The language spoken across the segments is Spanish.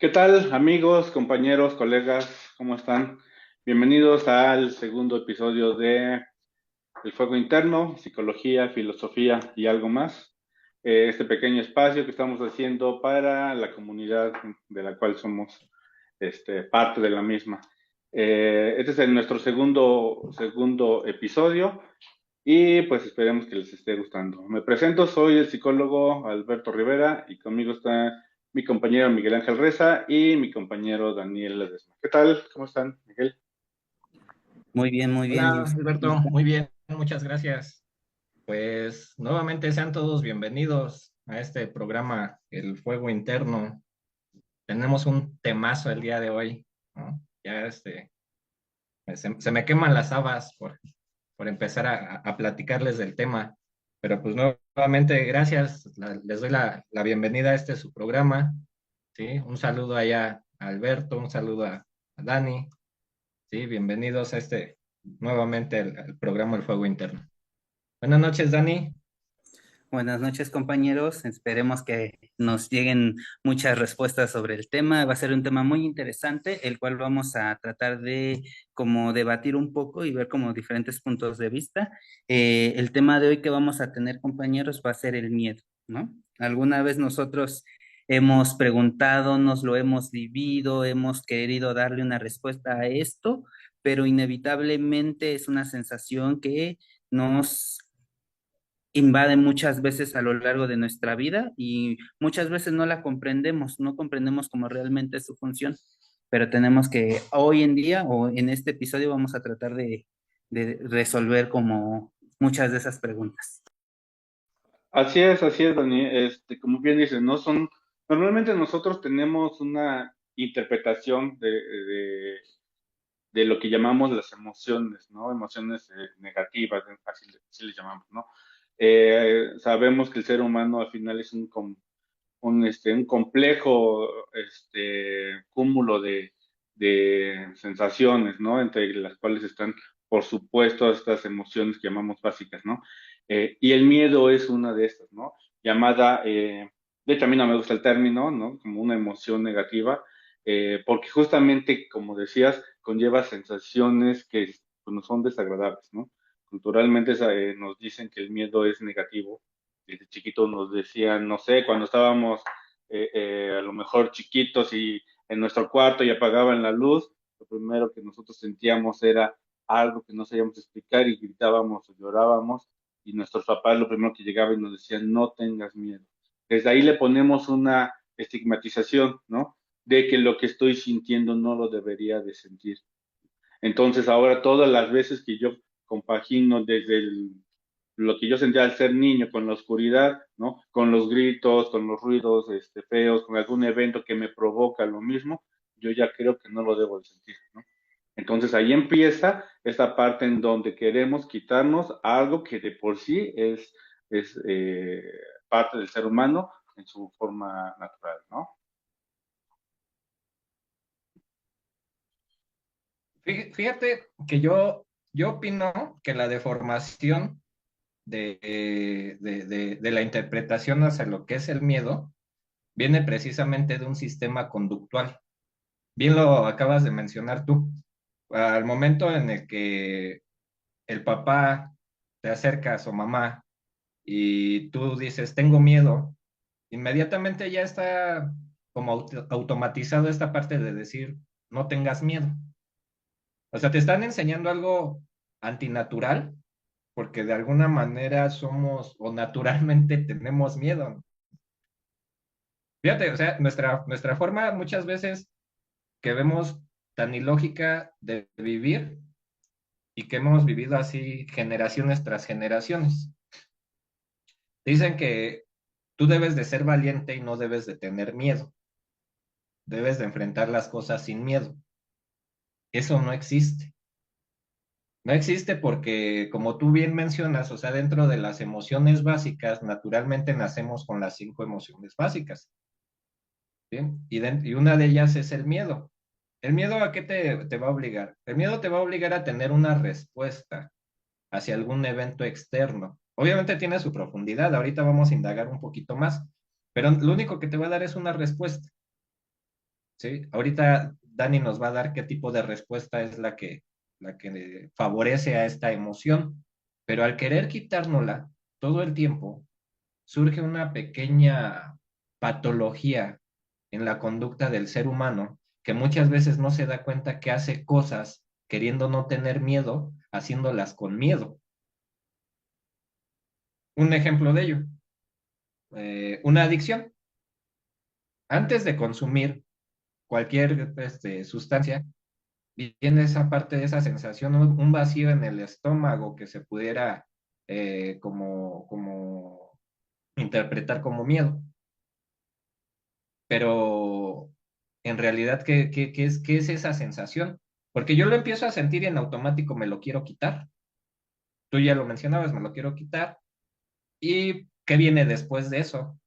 ¿Qué tal, amigos, compañeros, colegas? ¿Cómo están? Bienvenidos al segundo episodio de El Fuego Interno, Psicología, Filosofía y algo más. Este pequeño espacio que estamos haciendo para la comunidad de la cual somos parte de la misma. Este es nuestro segundo episodio y pues esperemos que les esté gustando. Me presento, soy el psicólogo Alberto Rivera y conmigo está mi compañero Miguel Ángel Reza y mi compañero Daniel Ledesma. ¿Qué tal? ¿Cómo están, Miguel? Muy bien. ¿Y Hola, usted cómo Alberto, está? muy bien, muchas gracias. Pues nuevamente sean todos bienvenidos a este programa, El Fuego Interno. Tenemos un temazo el día de hoy, ¿no? Ya se me queman las habas por empezar a platicarles del tema, pero pues nuevamente gracias, les doy la bienvenida a su programa, ¿sí? Un saludo allá a Alberto, un saludo a Dani, ¿sí? Bienvenidos a nuevamente al programa El Fuego Interno. Buenas noches, Dani. Buenas noches, compañeros. Esperemos que nos lleguen muchas respuestas sobre el tema. Va a ser un tema muy interesante, el cual vamos a tratar de como debatir un poco y ver como diferentes puntos de vista. El tema de hoy que vamos a tener, compañeros, va a ser el miedo, ¿no? Alguna vez nosotros hemos preguntado, nos lo hemos vivido, hemos querido darle una respuesta a esto, pero inevitablemente es una sensación que nos invade muchas veces a lo largo de nuestra vida y muchas veces no la comprendemos, no comprendemos como realmente es su función, pero tenemos que hoy en día o en este episodio vamos a tratar de resolver como muchas de esas preguntas. Así es, Dani. Como bien dices, no son, normalmente nosotros tenemos una interpretación de lo que llamamos las emociones, ¿no? Emociones negativas, así les llamamos, ¿no? Sabemos que el ser humano al final es un complejo cúmulo de sensaciones, ¿no? Entre las cuales están, por supuesto, estas emociones que llamamos básicas, ¿no? Y el miedo es una de estas, ¿no? Llamada, de hecho a mí no me gusta el término, ¿no? Como una emoción negativa, porque justamente, como decías, conlleva sensaciones que pues, no son desagradables, ¿no? Culturalmente nos dicen que el miedo es negativo. Desde chiquitos nos decían, no sé, cuando estábamos a lo mejor chiquitos y en nuestro cuarto y apagaban la luz, lo primero que nosotros sentíamos era algo que no sabíamos explicar y gritábamos o llorábamos y nuestros papás lo primero que llegaban y nos decían, no tengas miedo. Desde ahí le ponemos una estigmatización, ¿no? De que lo que estoy sintiendo no lo debería de sentir. Entonces ahora todas las veces que yo compagino lo que yo sentía al ser niño con la oscuridad, ¿no? Con los gritos, con los ruidos feos, con algún evento que me provoca lo mismo, yo ya creo que no lo debo de sentir, ¿no? Entonces ahí empieza esta parte en donde queremos quitarnos algo que de por sí es parte del ser humano en su forma natural, ¿no? Fíjate que yo opino que la deformación de la interpretación hacia lo que es el miedo viene precisamente de un sistema conductual. Bien lo acabas de mencionar tú. Al momento en el que el papá te acercas o mamá y tú dices, tengo miedo, inmediatamente ya está como automatizado esta parte de decir, no tengas miedo. O sea, te están enseñando algo antinatural porque de alguna manera somos o naturalmente tenemos miedo. Fíjate, o sea, nuestra forma muchas veces que vemos tan ilógica de vivir y que hemos vivido así generaciones tras generaciones. Dicen que tú debes de ser valiente y no debes de tener miedo. Debes de enfrentar las cosas sin miedo. Eso no existe. No existe porque, como tú bien mencionas, o sea, dentro de las emociones básicas, naturalmente nacemos con las 5 emociones básicas. ¿Bien? Y una de ellas es el miedo. ¿El miedo a qué te va a obligar? El miedo te va a obligar a tener una respuesta hacia algún evento externo. Obviamente tiene su profundidad, ahorita vamos a indagar un poquito más, pero lo único que te va a dar es una respuesta. ¿sí? Ahorita Dani nos va a dar qué tipo de respuesta es la que favorece a esta emoción, pero al querer quitárnosla todo el tiempo, surge una pequeña patología en la conducta del ser humano que muchas veces no se da cuenta que hace cosas queriendo no tener miedo, haciéndolas con miedo. Un ejemplo de ello, una adicción. Antes de consumir cualquier sustancia, viene esa parte de esa sensación, un vacío en el estómago que se pudiera como interpretar como miedo. Pero en realidad, qué es esa sensación? Porque yo lo empiezo a sentir y en automático me lo quiero quitar. Tú ya lo mencionabas, me lo quiero quitar. ¿Y qué viene después de eso?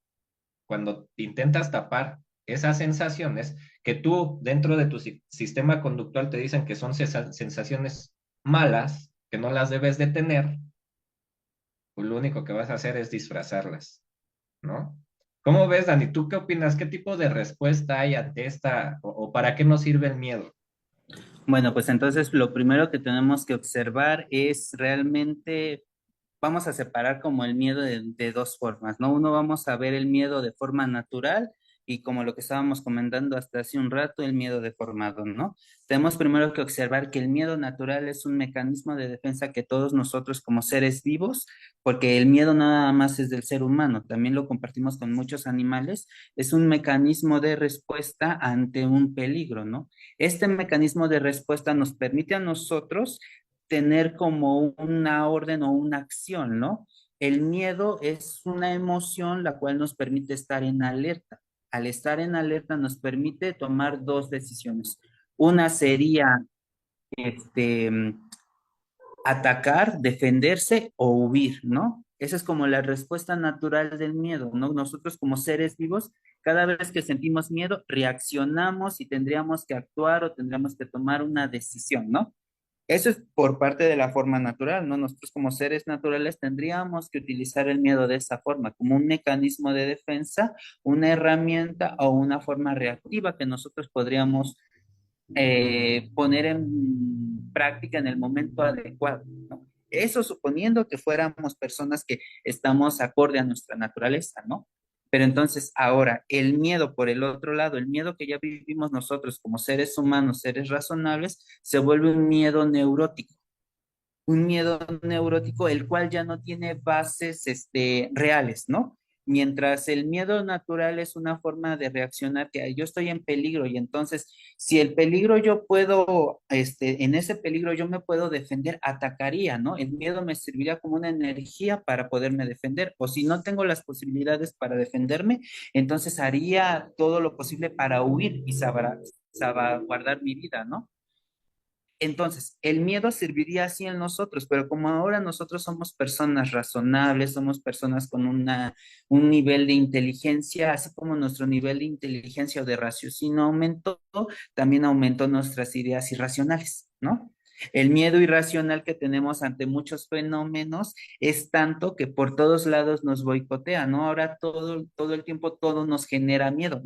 Cuando intentas tapar esas sensaciones que tú dentro de tu sistema conductual te dicen que son sensaciones malas, que no las debes de tener, pues lo único que vas a hacer es disfrazarlas, ¿no? ¿Cómo ves, Dani? ¿Tú qué opinas? ¿Qué tipo de respuesta hay ante esta o para qué nos sirve el miedo? Bueno, pues entonces lo primero que tenemos que observar es realmente, vamos a separar como el miedo de dos formas, ¿no? Uno vamos a ver el miedo de forma natural y como lo que estábamos comentando hasta hace un rato, el miedo deformado, ¿no? Tenemos primero que observar que el miedo natural es un mecanismo de defensa que todos nosotros como seres vivos, porque el miedo no nada más es del ser humano, también lo compartimos con muchos animales, es un mecanismo de respuesta ante un peligro, ¿no? Este mecanismo de respuesta nos permite a nosotros tener como una orden o una acción, ¿no? El miedo es una emoción la cual nos permite estar en alerta. Al estar en alerta nos permite tomar dos decisiones. Una sería este, atacar, defenderse o huir, ¿no? Esa es como la respuesta natural del miedo, ¿no? Nosotros como seres vivos, cada vez que sentimos miedo, reaccionamos y tendríamos que actuar o tendríamos que tomar una decisión, ¿no? Eso es por parte de la forma natural, ¿no? Nosotros como seres naturales tendríamos que utilizar el miedo de esa forma, como un mecanismo de defensa, una herramienta o una forma reactiva que nosotros podríamos poner en práctica en el momento adecuado, ¿no? Eso suponiendo que fuéramos personas que estamos acorde a nuestra naturaleza, ¿no? Pero entonces ahora, el miedo por el otro lado, el miedo que ya vivimos nosotros como seres humanos, seres razonables, se vuelve un miedo neurótico, el cual ya no tiene bases reales, ¿no? Mientras el miedo natural es una forma de reaccionar que yo estoy en peligro y entonces si el peligro yo puedo, en ese peligro yo me puedo defender, atacaría, ¿no? El miedo me serviría como una energía para poderme defender o si no tengo las posibilidades para defenderme, entonces haría todo lo posible para huir y salvaguardar mi vida, ¿no? Entonces, el miedo serviría así en nosotros, pero como ahora nosotros somos personas razonables, somos personas con un nivel de inteligencia, así como nuestro nivel de inteligencia o de raciocinio aumentó, también aumentó nuestras ideas irracionales, ¿no? El miedo irracional que tenemos ante muchos fenómenos es tanto que por todos lados nos boicotea, ¿no? Ahora todo el tiempo todo nos genera miedo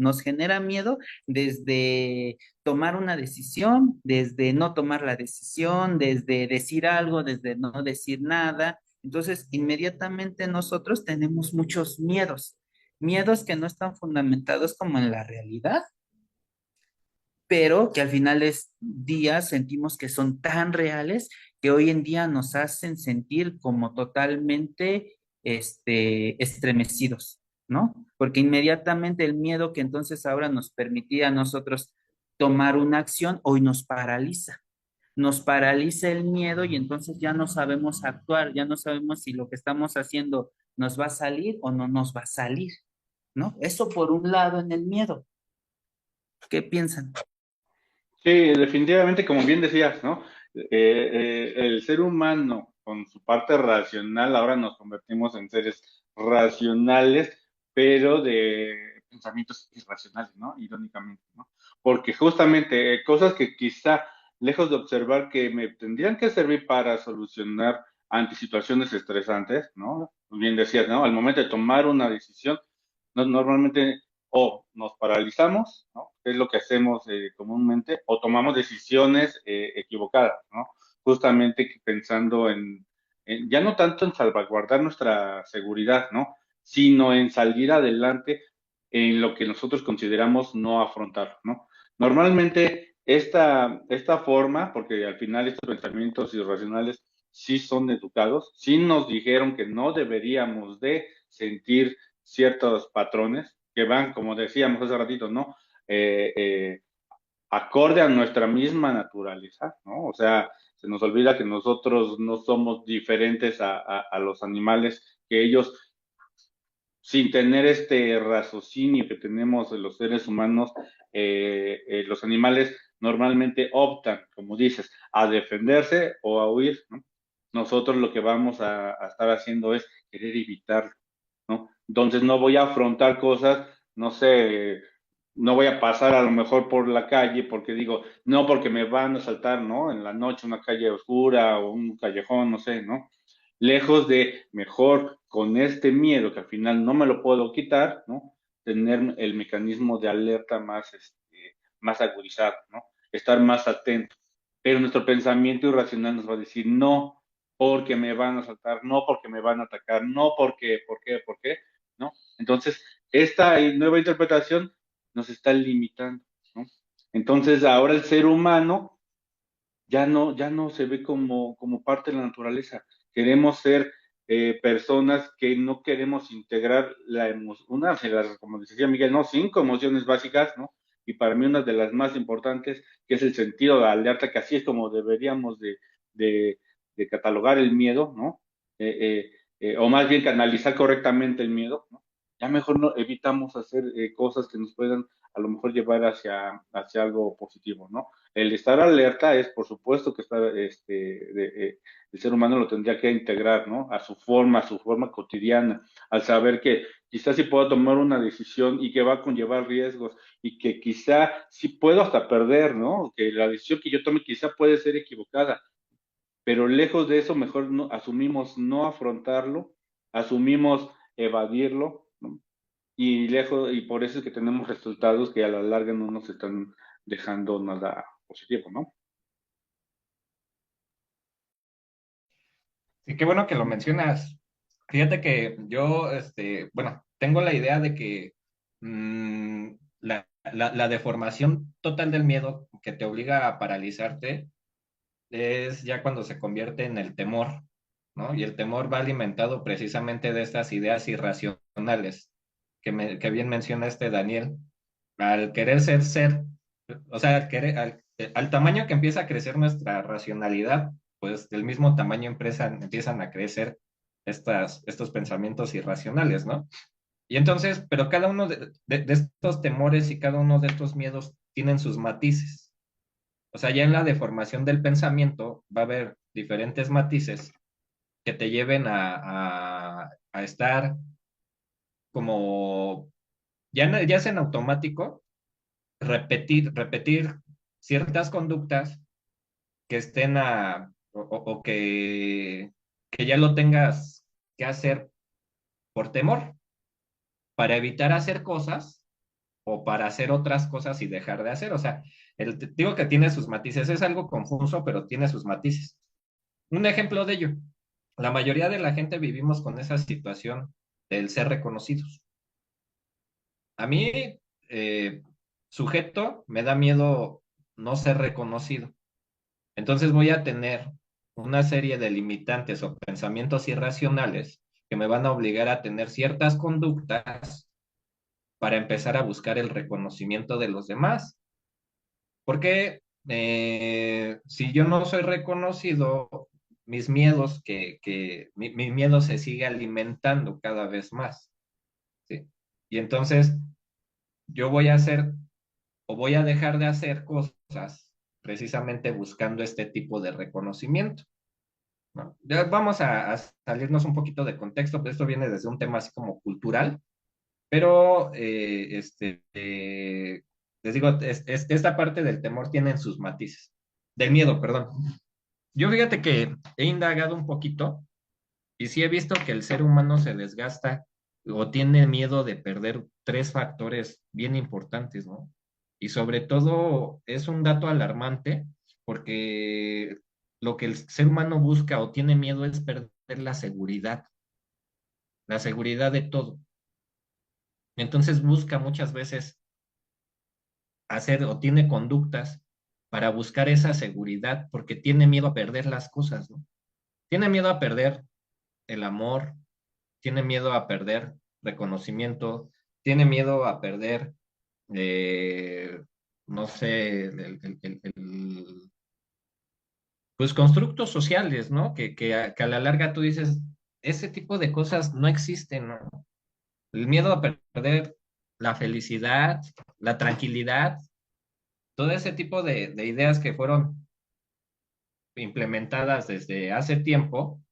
desde tomar una decisión, desde no tomar la decisión, desde decir algo, desde no decir nada. Entonces, inmediatamente nosotros tenemos muchos miedos, miedos que no están fundamentados como en la realidad, pero que al final del día sentimos que son tan reales que hoy en día nos hacen sentir como totalmente estremecidos, ¿no? Porque inmediatamente el miedo que entonces ahora nos permitía a nosotros tomar una acción, hoy nos paraliza el miedo y entonces ya no sabemos actuar, ya no sabemos si lo que estamos haciendo nos va a salir o no nos va a salir, ¿no? Eso por un lado en el miedo. ¿Qué piensan? Sí, definitivamente, como bien decías, ¿no? El ser humano, con su parte racional, ahora nos convertimos en seres racionales, pero de pensamientos irracionales, ¿no? Irónicamente, ¿no? Porque justamente cosas que quizá, lejos de observar que me tendrían que servir para solucionar ante situaciones estresantes, ¿no? Bien decías, ¿no? Al momento de tomar una decisión, normalmente, o nos paralizamos, ¿no? Es lo que hacemos comúnmente, o tomamos decisiones equivocadas, ¿no? Justamente pensando ya no tanto en salvaguardar nuestra seguridad, ¿no? Sino en salir adelante en lo que nosotros consideramos no afrontar, ¿no? Normalmente esta forma, porque al final estos pensamientos irracionales sí son educados, sí nos dijeron que no deberíamos de sentir ciertos patrones que van, como decíamos hace ratito, ¿no? Eh, eh, Acorde a nuestra misma naturaleza, ¿no? O sea, se nos olvida que nosotros no somos diferentes a los animales, que ellos, sin tener este raciocinio que tenemos los seres humanos, los animales normalmente optan, como dices, a defenderse o a huir, ¿no? Nosotros lo que vamos a estar haciendo es querer evitar, ¿no? Entonces no voy a afrontar cosas, no sé, no voy a pasar a lo mejor por la calle porque digo, no, porque me van a saltar, ¿no? En la noche una calle oscura o un callejón, no sé, ¿no? Lejos de mejor con este miedo que al final no me lo puedo quitar, ¿no? Tener el mecanismo de alerta más agudizado, ¿no? Estar más atento. Pero nuestro pensamiento irracional nos va a decir no, porque me van a saltar, no porque me van a atacar, no porque, ¿por qué? ¿No? Entonces, esta nueva interpretación nos está limitando, ¿no? Entonces, ahora el ser humano ya no se ve como parte de la naturaleza. Queremos ser personas que no queremos integrar una de las, como decía Miguel, no, 5 emociones básicas, ¿no? Y para mí una de las más importantes, que es el sentido de alerta, que así es como deberíamos de, de catalogar el miedo, ¿no? O más bien canalizar correctamente el miedo, ¿no? Ya mejor no evitamos hacer cosas que nos puedan a lo mejor llevar hacia algo positivo, ¿no? El estar alerta es, por supuesto, que el ser humano lo tendría que integrar, ¿no? A su forma cotidiana, al saber que quizás sí puedo tomar una decisión y que va a conllevar riesgos y que quizá sí puedo hasta perder, ¿no? Que la decisión que yo tome quizá puede ser equivocada, pero lejos de eso, mejor no, asumimos no afrontarlo, asumimos evadirlo, ¿no? Y por eso es que tenemos resultados que a la larga no nos están dejando nada positivo, ¿no? Sí, qué bueno que lo mencionas. Fíjate que yo, bueno, tengo la idea de que la deformación total del miedo que te obliga a paralizarte es ya cuando se convierte en el temor, ¿no? Y el temor va alimentado precisamente de estas ideas irracionales que bien menciona Daniel. Al querer ser, o sea, al tamaño que empieza a crecer nuestra racionalidad, pues del mismo tamaño empiezan a crecer estos pensamientos irracionales, ¿no? Y entonces, pero cada uno de estos temores y cada uno de estos miedos tienen sus matices. O sea, ya en la deformación del pensamiento va a haber diferentes matices que te lleven a estar como, ya es en automático, repetir ciertas conductas que estén o que ya lo tengas que hacer por temor, para evitar hacer cosas o para hacer otras cosas y dejar de hacer. O sea, digo que tiene sus matices, es algo confuso, pero tiene sus matices. Un ejemplo de ello, la mayoría de la gente vivimos con esa situación del ser reconocidos. A mí, eh, sujeto, me da miedo no ser reconocido. Entonces voy a tener una serie de limitantes o pensamientos irracionales que me van a obligar a tener ciertas conductas para empezar a buscar el reconocimiento de los demás. Porque si yo no soy reconocido, mis miedos, mi miedo se sigue alimentando cada vez más, ¿sí? Y entonces yo voy a hacer o voy a dejar de hacer cosas precisamente buscando este tipo de reconocimiento, ¿no? Ya vamos a salirnos un poquito de contexto, pero esto viene desde un tema así como cultural, pero les digo, esta parte del temor tiene sus matices, del miedo, perdón. Yo fíjate que he indagado un poquito y sí he visto que el ser humano se desgasta o tiene miedo de perder tres factores bien importantes, ¿no? Y sobre todo es un dato alarmante porque lo que el ser humano busca o tiene miedo es perder la seguridad de todo. Entonces busca muchas veces hacer o tiene conductas para buscar esa seguridad porque tiene miedo a perder las cosas, ¿no? Tiene miedo a perder el amor, tiene miedo a perder reconocimiento, tiene miedo a perder, eh, no sé, pues constructos sociales, ¿no? Que a la larga tú dices, ese tipo de cosas no existen, ¿no? El miedo a perder la felicidad, la tranquilidad, todo ese tipo de ideas que fueron implementadas desde hace tiempo,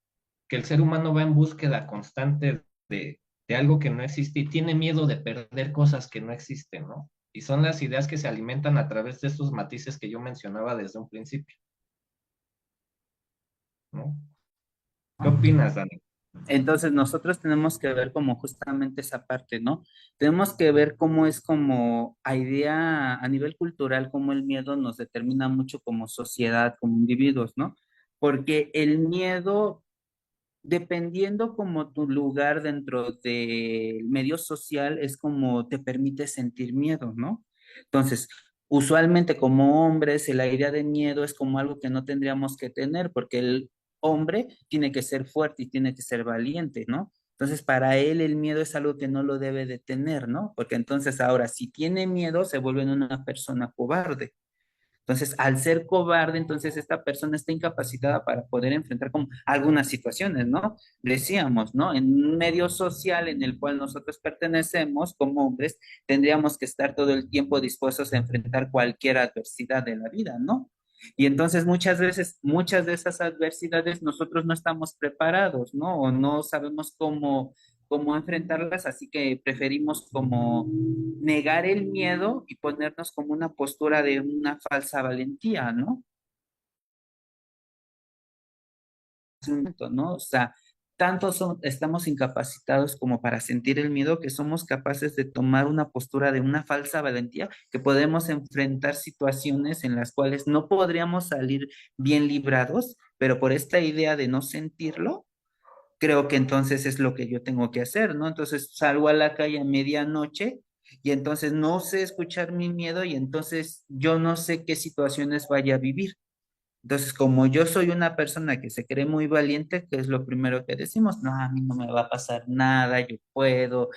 que el ser humano va en búsqueda constante de algo que no existe y tiene miedo de perder cosas que no existen, ¿no? Y son las ideas que se alimentan a través de estos matices que yo mencionaba desde un principio, ¿no? ¿Qué opinas, Dani? Entonces nosotros tenemos que ver como justamente esa parte, ¿no? Tenemos que ver cómo es como a idea a nivel cultural, cómo el miedo nos determina mucho como sociedad, como individuos, ¿no? Porque el miedo, dependiendo como tu lugar dentro del medio social, es como te permite sentir miedo, ¿no? Entonces, usualmente como hombres, la idea de miedo es como algo que no tendríamos que tener, porque el hombre tiene que ser fuerte y tiene que ser valiente, ¿no? Entonces, para él el miedo es algo que no lo debe de tener, ¿no? Porque entonces ahora, si tiene miedo, se vuelve una persona cobarde. Entonces, al ser cobarde, entonces esta persona está incapacitada para poder enfrentar como algunas situaciones, ¿no? Decíamos, ¿no? En un medio social en el cual nosotros pertenecemos como hombres, tendríamos que estar todo el tiempo dispuestos a enfrentar cualquier adversidad de la vida, ¿no? Y entonces muchas veces, muchas de esas adversidades nosotros no estamos preparados, ¿no? O no sabemos cómo enfrentarlas, así que preferimos como negar el miedo y ponernos como una postura de una falsa valentía, ¿no? ¿No? O sea, estamos incapacitados como para sentir el miedo que somos capaces de tomar una postura de una falsa valentía, que podemos enfrentar situaciones en las cuales no podríamos salir bien librados, pero por esta idea de no sentirlo, creo que entonces es lo que yo tengo que hacer, ¿no? Entonces salgo a la calle a medianoche y entonces no sé escuchar mi miedo y entonces yo no sé qué situaciones vaya a vivir. Entonces, como yo soy una persona que se cree muy valiente, ¿qué es lo primero que decimos? No, a mí no me va a pasar nada, yo puedo,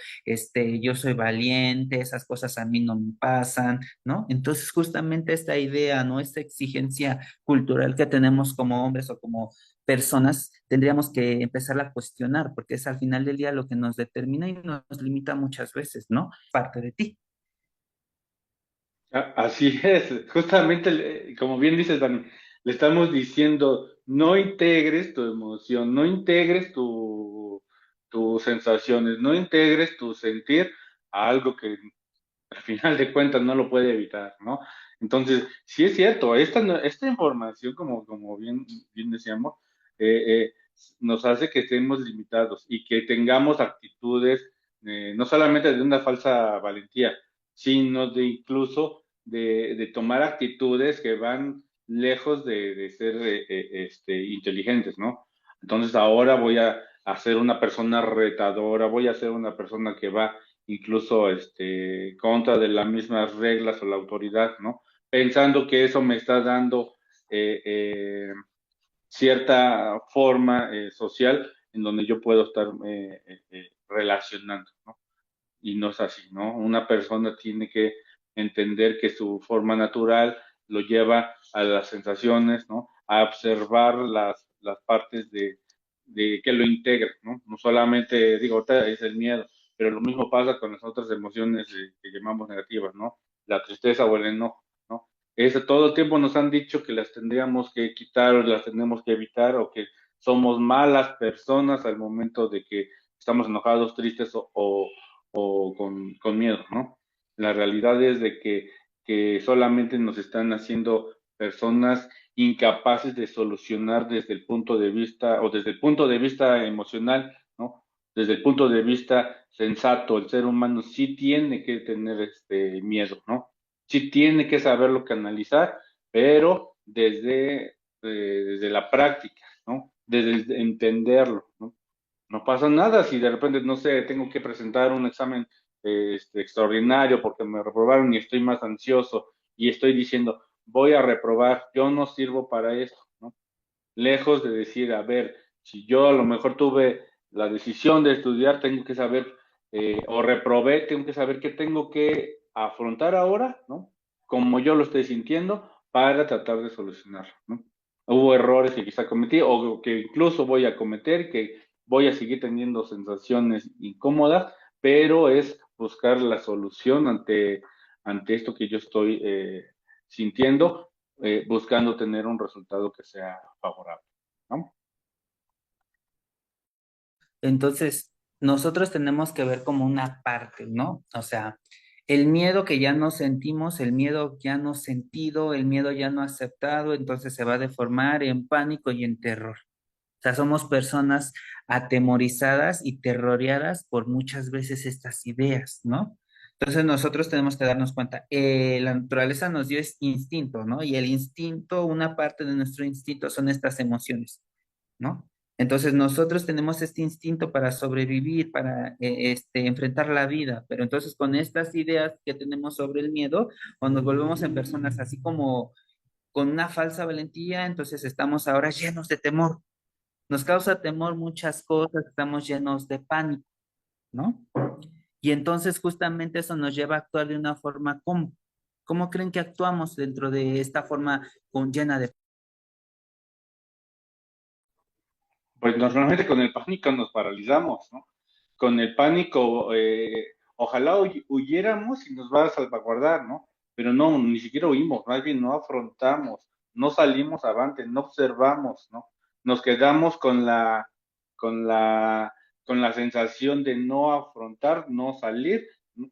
yo soy valiente, esas cosas a mí no me pasan, ¿no? Entonces, justamente esta idea, ¿no? Esta exigencia cultural que tenemos como hombres o como personas, tendríamos que empezar a cuestionar, porque es al final del día lo que nos determina y nos limita muchas veces, ¿no? Parte de ti. Así es, justamente, como bien dices, Dani, le estamos diciendo, no integres tu emoción, no integres tus sensaciones, no integres tu sentir a algo que al final de cuentas no lo puede evitar, ¿no? Entonces, sí es cierto, esta información, como bien decíamos, eh, eh, nos hace que estemos limitados y que tengamos actitudes, no solamente de una falsa valentía, sino de incluso de tomar actitudes que van lejos de ser inteligentes, ¿no? Entonces ahora voy a ser una persona retadora, voy a ser una persona que va incluso contra de las mismas reglas o la autoridad, ¿no? Pensando que eso me está dando eh, eh, cierta forma social en donde yo puedo estar relacionando, ¿no? Y no es así, ¿no? Una persona tiene que entender que su forma natural lo lleva a las sensaciones, ¿no? A observar las partes de que lo integran, ¿no? No solamente, digo, ahorita es el miedo, pero lo mismo pasa con las otras emociones que llamamos negativas, ¿no? La tristeza o el enojo, ¿no? Todo el tiempo nos han dicho que las tendríamos que quitar o las tenemos que evitar o que somos malas personas al momento de que estamos enojados, tristes o con miedo, ¿no? La realidad es de que solamente nos están haciendo personas incapaces de solucionar desde el punto de vista o desde el punto de vista emocional, ¿no? desde el punto de vista sensato, el ser humano sí tiene que tener miedo, ¿no? Sí tiene que saberlo canalizar, pero desde la práctica, ¿no? Desde el entenderlo, ¿no? No pasa nada si de repente, no sé, tengo que presentar un examen extraordinario porque me reprobaron y estoy más ansioso y estoy diciendo, voy a reprobar, yo no sirvo para esto, ¿no? Lejos de decir, a ver, si yo a lo mejor tuve la decisión de estudiar, tengo que saber, o reprobé, tengo que saber qué tengo que afrontar ahora, ¿no? Como yo lo estoy sintiendo, para tratar de solucionarlo, ¿no? Hubo errores que quizá cometí o que incluso voy a cometer, que voy a seguir teniendo sensaciones incómodas, pero es buscar la solución ante esto que yo estoy sintiendo, buscando tener un resultado que sea favorable, ¿no? Entonces, nosotros tenemos que ver como una parte, ¿no? O sea, el miedo que ya no sentimos, el miedo ya no sentido, el miedo ya no aceptado, entonces se va a deformar en pánico y en terror. O sea, somos personas atemorizadas y terroreadas por muchas veces estas ideas, ¿no? Entonces nosotros tenemos que darnos cuenta, la naturaleza nos dio es instinto, ¿no? Y el instinto, una parte de nuestro instinto son estas emociones, ¿no? Entonces nosotros tenemos este instinto para sobrevivir, para enfrentar la vida, pero entonces con estas ideas que tenemos sobre el miedo, o nos volvemos en personas así como con una falsa valentía, entonces estamos ahora llenos de temor. Nos causa temor muchas cosas, estamos llenos de pánico, ¿no? Y entonces justamente eso nos lleva a actuar de una forma como. ¿Cómo creen que actuamos dentro de esta forma llena de... Pues normalmente con el pánico nos paralizamos, ¿no? Con el pánico, ojalá huyéramos y nos va a salvaguardar, ¿no? Pero no, ni siquiera huimos, más bien no afrontamos, no salimos avante, no observamos, ¿no? Nos quedamos con la, con la sensación de no afrontar, no salir, ¿no?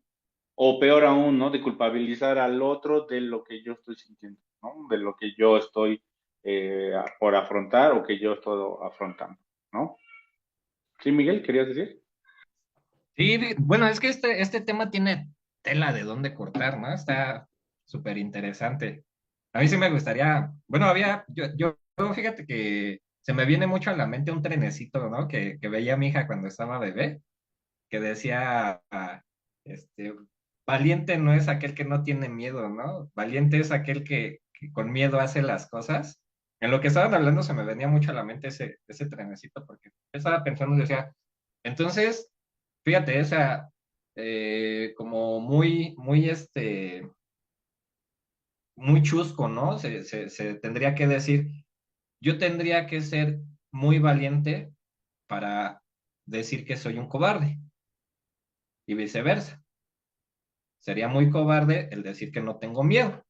O peor aún, ¿no? De culpabilizar al otro de lo que yo estoy sintiendo, ¿no? De lo que yo estoy por afrontar o que yo estoy afrontando, ¿no? Sí, Miguel, ¿querías decir? Sí, bueno, es que este tema tiene tela de dónde cortar, ¿no? Está súper interesante. A mí sí me gustaría, bueno, fíjate que se me viene mucho a la mente un trenecito, ¿no? Que veía a mi hija cuando estaba bebé, que decía, este, valiente no es aquel que no tiene miedo, ¿no? Valiente es aquel que con miedo hace las cosas. En lo que estaban hablando se me venía mucho a la mente ese trenecito, porque estaba pensando y decía, entonces, fíjate, esa, como muy chusco, ¿no? Se tendría que decir, yo tendría que ser muy valiente para decir que soy un cobarde y viceversa. Sería muy cobarde el decir que no tengo miedo.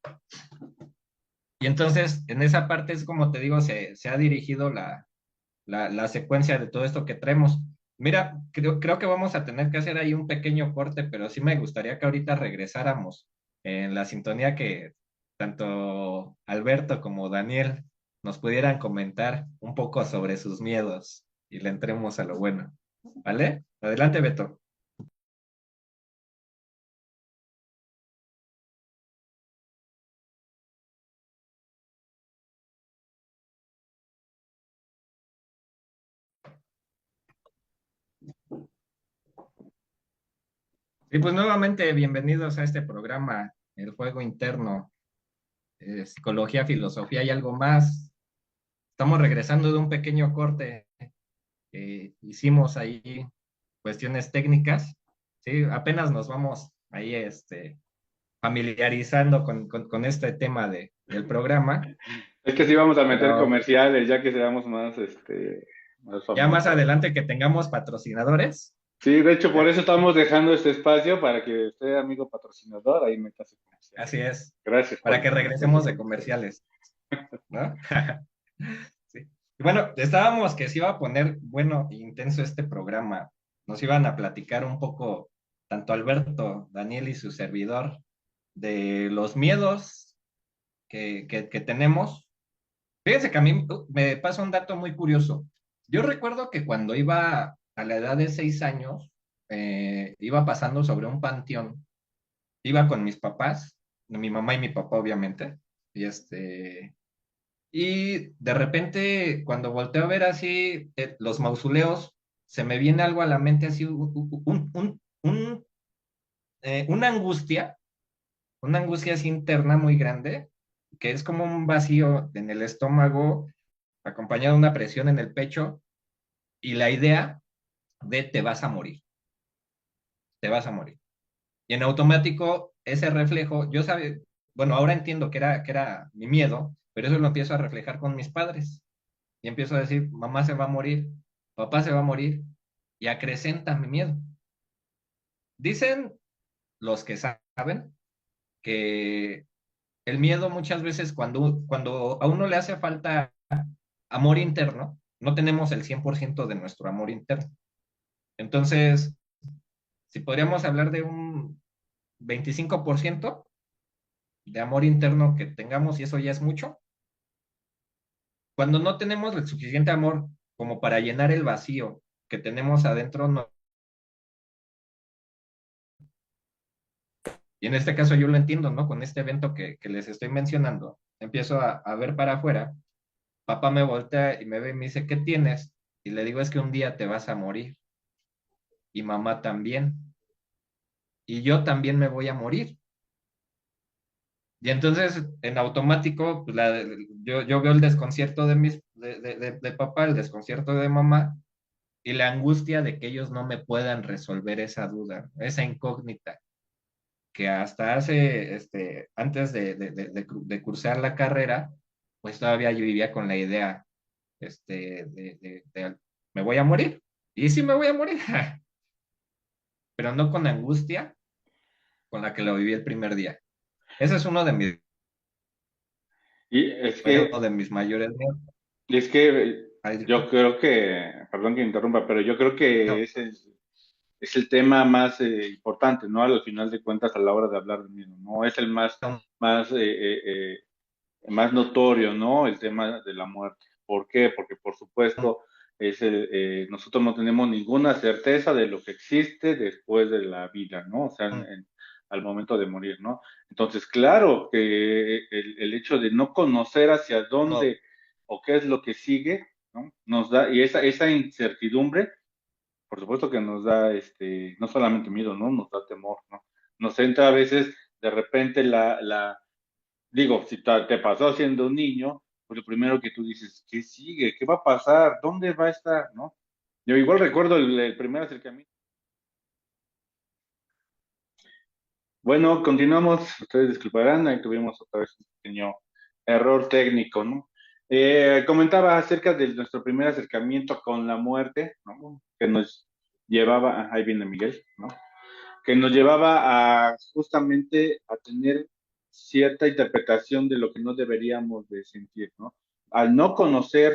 Y entonces, en esa parte es como te digo, se ha dirigido la secuencia de todo esto que traemos. Mira, creo que vamos a tener que hacer ahí un pequeño corte, pero sí me gustaría que ahorita regresáramos en la sintonía que tanto Alberto como Daniel nos pudieran comentar un poco sobre sus miedos y le entremos a lo bueno. ¿Vale? Adelante, Beto. Y pues nuevamente, bienvenidos a este programa, El Juego Interno, Psicología, Filosofía y algo más. Estamos regresando de un pequeño corte que hicimos ahí, cuestiones técnicas, ¿sí? Apenas nos vamos ahí familiarizando con este tema del programa, Es que sí vamos a meter pero comerciales, ya que seamos más, más ya más famosos. adelante que tengamos patrocinadores, Sí, de hecho, por ya, eso estamos dejando este espacio para que usted, amigo patrocinador, ahí meta su comercial. así es, Gracias por para que por su regresemos de comercial. comerciales, ¿no? Sí. Y bueno, estábamos que se iba a poner bueno e intenso este programa. Nos iban a platicar un poco, tanto Alberto, Daniel y su servidor, de los miedos que tenemos. Fíjense que a mí me pasa un dato muy curioso. Yo recuerdo que cuando iba a la edad de 6 años, iba pasando sobre un panteón, iba con mis papás, mi mamá y mi papá obviamente, y y de repente cuando volteo a ver así los mausoleos, se me viene algo a la mente así, una angustia así interna muy grande, que es como un vacío en el estómago, acompañado de una presión en el pecho, y la idea de te vas a morir, te vas a morir. Y en automático, ese reflejo, yo sabía, bueno, ahora entiendo que era mi miedo, pero eso lo empiezo a reflejar con mis padres. Y empiezo a decir, mamá se va a morir, papá se va a morir, y acrecenta mi miedo. Dicen los que saben que el miedo muchas veces cuando a uno le hace falta amor interno, no tenemos el 100% de nuestro amor interno. Entonces, si podríamos hablar de un 25% de amor interno que tengamos, y eso ya es mucho, cuando no tenemos el suficiente amor como para llenar el vacío que tenemos adentro, no. Y en este caso yo lo entiendo, ¿no? Con este evento que les estoy mencionando, empiezo a ver para afuera, papá me voltea y me ve y me dice, ¿qué tienes? Y le digo, es que un día te vas a morir, y mamá también, y yo también me voy a morir. Y entonces, en automático, pues, yo veo el desconcierto de papá, el desconcierto de mamá, y la angustia de que ellos no me puedan resolver esa duda, esa incógnita, que hasta antes de cursar la carrera, pues todavía yo vivía con la idea, me voy a morir, y sí me voy a morir, pero no con angustia con la que lo viví el primer día. Ese es Y uno de mis mayores miedos. es que Ay, yo disculpa. creo que, perdón que interrumpa, pero yo creo que No, ese es el tema más importante, ¿no? Al final de cuentas, a la hora de hablar del mismo, ¿no? Es el no, más, más notorio, ¿no? El tema de la muerte. ¿Por qué? Porque, por supuesto, nosotros no tenemos ninguna certeza de lo que existe después de la vida, ¿no? O sea, al momento de morir, ¿no? Entonces, claro que el hecho de no conocer hacia no, dónde o qué es lo que sigue, ¿no? Nos da, y esa incertidumbre, por supuesto que nos da, no solamente miedo, ¿no? Nos da temor, ¿no? Nos entra a veces de repente digo, si te pasó siendo un niño, pues lo primero que tú dices, ¿qué sigue? ¿Qué va a pasar? ¿Dónde va a estar? ¿No? Yo igual recuerdo el primer acercamiento. Bueno, continuamos. Ustedes disculparán, ahí tuvimos otra vez un pequeño error técnico, ¿no? Comentaba acerca de nuestro primer acercamiento con la muerte, ¿no? Que nos llevaba, ahí viene Miguel, ¿no? Que nos llevaba a justamente a tener cierta interpretación de lo que no deberíamos de sentir, ¿no? Al no conocer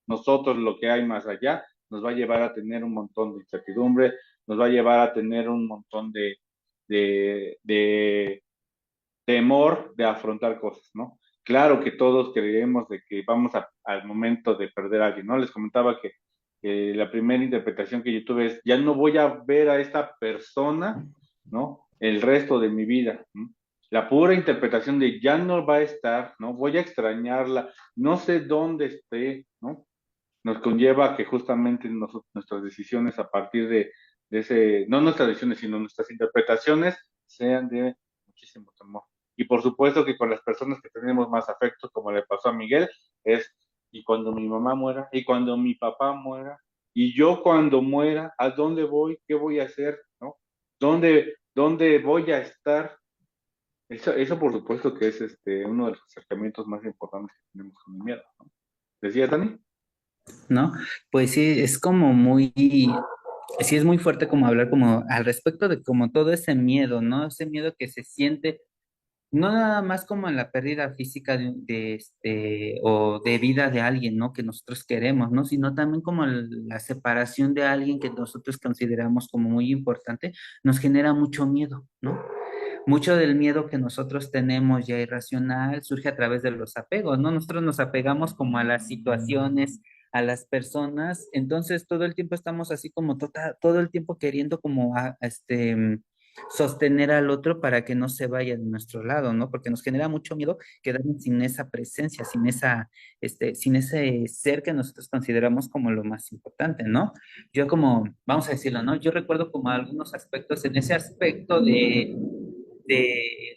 nosotros lo que hay más allá, nos va a llevar a tener un montón de incertidumbre, nos va a llevar a tener un montón de temor de afrontar cosas, ¿no? Claro que todos creemos de que vamos al momento de perder a alguien, ¿no? Les comentaba que la primera interpretación que yo tuve es, ya no voy a ver a esta persona, ¿no? El resto de mi vida, ¿no? La pura interpretación de ya no va a estar, ¿no? Voy a extrañarla, no sé dónde esté, ¿no? Nos conlleva a que justamente nuestras decisiones a partir de ese, no nuestras decisiones, sino nuestras interpretaciones sean de muchísimo temor. Y por supuesto que con las personas que tenemos más afecto, como le pasó a Miguel, es, y cuando mi mamá muera, y cuando mi papá muera, y yo cuando muera, ¿a dónde voy? ¿Qué voy a hacer? ¿No? ¿Dónde voy a estar? Eso por supuesto que es uno de los acercamientos más importantes que tenemos con el miedo, ¿no? ¿Decía Dani? ¿no? Pues sí, es como muy, sí es muy fuerte como hablar como al respecto de como todo ese miedo, ¿no? Ese miedo que se siente, no nada más como en la pérdida física o de vida de alguien, ¿no? Que nosotros queremos, ¿no? Sino también como la separación de alguien que nosotros consideramos como muy importante, nos genera mucho miedo, ¿no? Mucho del miedo que nosotros tenemos ya irracional surge a través de los apegos, ¿no? Nosotros nos apegamos como a las situaciones, a las personas, entonces todo el tiempo estamos así como todo el tiempo queriendo como sostener al otro para que no se vaya de nuestro lado, ¿no? Porque nos genera mucho miedo quedarnos sin esa presencia, sin ese ser que nosotros consideramos como lo más importante, ¿no? Yo como, vamos a decirlo, ¿no? Yo recuerdo como algunos aspectos en ese aspecto de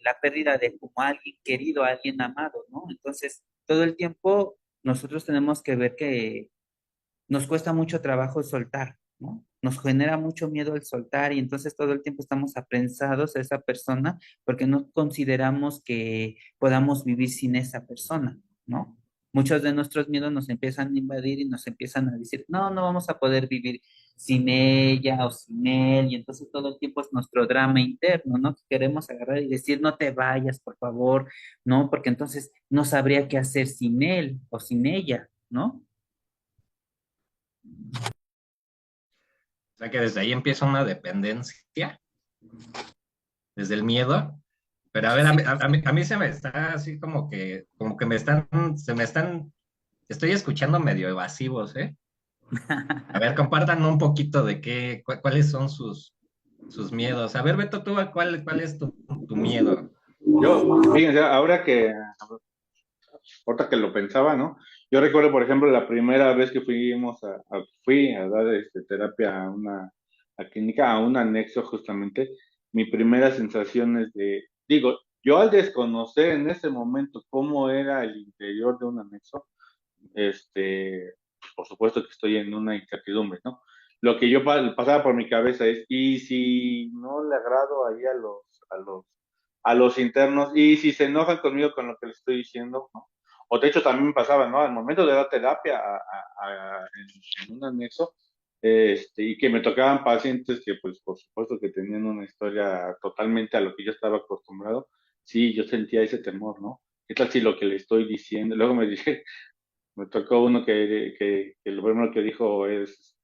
la pérdida de como alguien querido, alguien amado, ¿no? Entonces, todo el tiempo nosotros tenemos que ver que nos cuesta mucho trabajo soltar, ¿no? Nos genera mucho miedo el soltar y entonces todo el tiempo estamos aprensados a esa persona porque no consideramos que podamos vivir sin esa persona, ¿no? Muchos de nuestros miedos nos empiezan a invadir y nos empiezan a decir, no, no vamos a poder vivir sin ella o sin él, y entonces todo el tiempo es nuestro drama interno, ¿no? Que queremos agarrar y decir, no te vayas, por favor, ¿no? Porque entonces no sabría qué hacer sin él o sin ella, ¿no? O sea que desde ahí empieza una dependencia, desde el miedo. Pero a ver, Sí. a mí se me está así como que estoy escuchando medio evasivos, ¿eh? A ver, compartan un poquito de cuáles son sus miedos. A ver, Beto, tú, ¿cuál es tu miedo? Yo, fíjense, ahorita que lo pensaba, ¿no? Yo recuerdo, por ejemplo, la primera vez que fui a dar terapia a clínica, a un anexo justamente, mi primera sensación es digo, yo al desconocer en ese momento cómo era el interior de un anexo, por supuesto que estoy en una incertidumbre, ¿no? Lo que yo pasaba por mi cabeza es, ¿y si no le agrado ahí a los internos? ¿Y si se enojan conmigo con lo que les estoy diciendo? ¿No? O de hecho también me pasaba, ¿no? Al momento de dar terapia en un anexo, y que me tocaban pacientes que, pues, por supuesto que tenían una historia totalmente a lo que yo estaba acostumbrado, sí, yo sentía ese temor, ¿no? ¿Qué tal si lo que le estoy diciendo? Luego me dije, me tocó uno que lo primero que dijo es,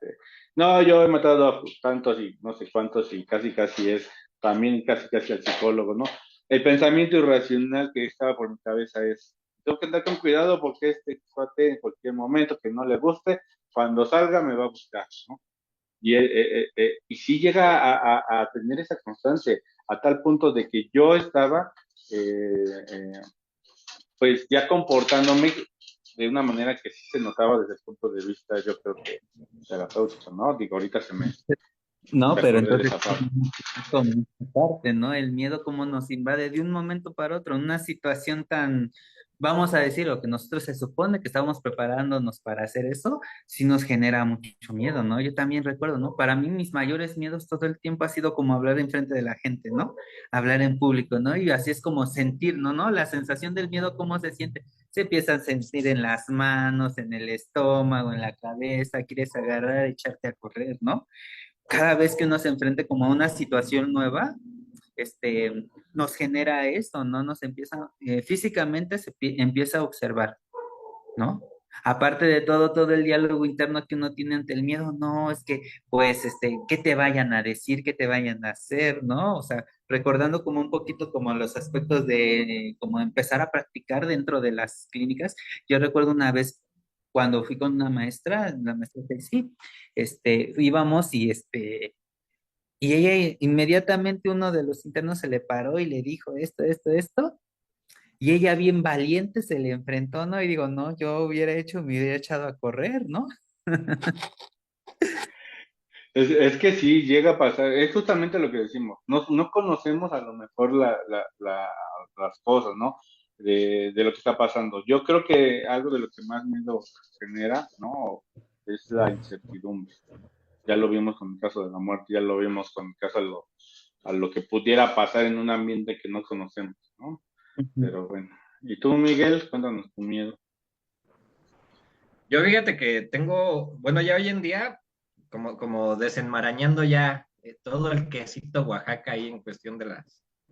no, yo he matado a tantos y no sé cuántos y casi es, también casi al psicólogo, ¿no? El pensamiento irracional que estaba por mi cabeza es, tengo que andar con cuidado porque este cuate en cualquier momento que no le guste, cuando salga me va a buscar, ¿no? Y sí llega a tener esa constancia, a tal punto de que yo estaba, pues ya comportándome de una manera que sí se notaba desde el punto de vista, yo creo que terapéutico, ¿no? Digo, ahorita No, me pero acordé de entonces esa parte. como esa parte, ¿no? El miedo cómo nos invade de un momento para otro, una situación tan, vamos a decir, lo que nosotros se supone que estábamos preparándonos para hacer eso, sí nos genera mucho miedo, ¿no? Yo también recuerdo, ¿no? Para mí mis mayores miedos todo el tiempo ha sido como hablar en frente de la gente, ¿no? Hablar en público, ¿no? Y así es como sentir, ¿no? ¿No? La sensación del miedo, ¿cómo se siente? Se empieza a sentir en las manos, en el estómago, en la cabeza, quieres agarrar, echarte a correr, ¿no? Cada vez que uno se enfrente como a una situación nueva, nos genera esto, ¿no? Nos empieza, físicamente empieza a observar, ¿no? Aparte de todo el diálogo interno que uno tiene ante el miedo, no, es que, pues, ¿qué te vayan a decir, qué te vayan a hacer, ¿no? O sea, recordando como un poquito como los aspectos de, como empezar a practicar dentro de las clínicas. Yo recuerdo una vez cuando fui con una maestra, la maestra que sí, íbamos y ella inmediatamente uno de los internos se le paró y le dijo esto, y ella bien valiente se le enfrentó, ¿no? Y digo, no, yo me hubiera echado a correr, ¿no? Es que sí, llega a pasar, es justamente lo que decimos, no conocemos a lo mejor las cosas, ¿no? De lo que está pasando. Yo creo que algo de lo que más miedo genera, ¿no? Es la incertidumbre. Ya lo vimos con el caso de la muerte, ya lo vimos con el caso a lo que pudiera pasar en un ambiente que no conocemos, ¿no? Ujú. Pero bueno. ¿Y tú, Miguel? Cuéntanos tu miedo. Yo fíjate que tengo, bueno, ya hoy en día, como desenmarañando ya todo el quesito Oaxaca ahí en cuestión de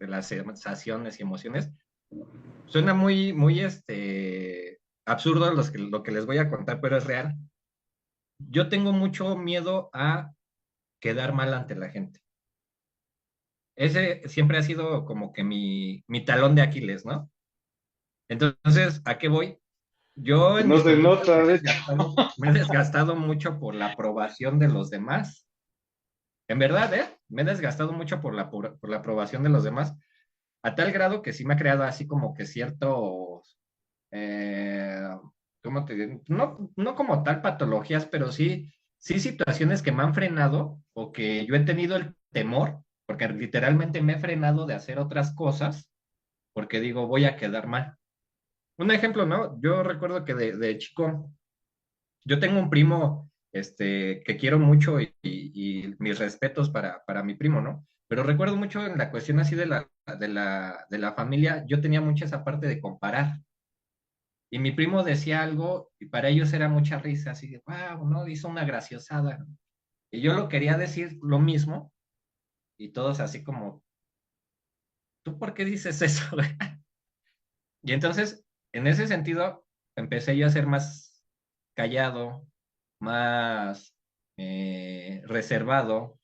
las sensaciones y emociones, suena muy absurdo lo que les voy a contar, pero es real. Yo tengo mucho miedo a quedar mal ante la gente. Ese siempre ha sido como que mi talón de Aquiles, ¿no? Entonces, ¿a qué voy? Yo en No mi se conducta nota, de hecho. me he desgastado mucho por la aprobación de los demás. En verdad, ¿eh? Me he desgastado mucho por la aprobación de los demás, a tal grado que sí me ha creado así como que ciertos, eh, ¿cómo te digo? No, no como tal patologías, pero sí situaciones que me han frenado o que yo he tenido el temor, porque literalmente me he frenado de hacer otras cosas, porque digo, voy a quedar mal. Un ejemplo, ¿no? Yo recuerdo que de chico, yo tengo un primo, que quiero mucho y mis respetos para mi primo, ¿no? Pero recuerdo mucho en la cuestión así de la familia, yo tenía mucha esa parte de comparar. Y mi primo decía algo y para ellos era mucha risa, así de, wow, ¿no? Hizo una graciosada. Y yo lo quería decir lo mismo y todos así como, ¿tú por qué dices eso? Y entonces, en ese sentido, empecé yo a ser más callado, más reservado,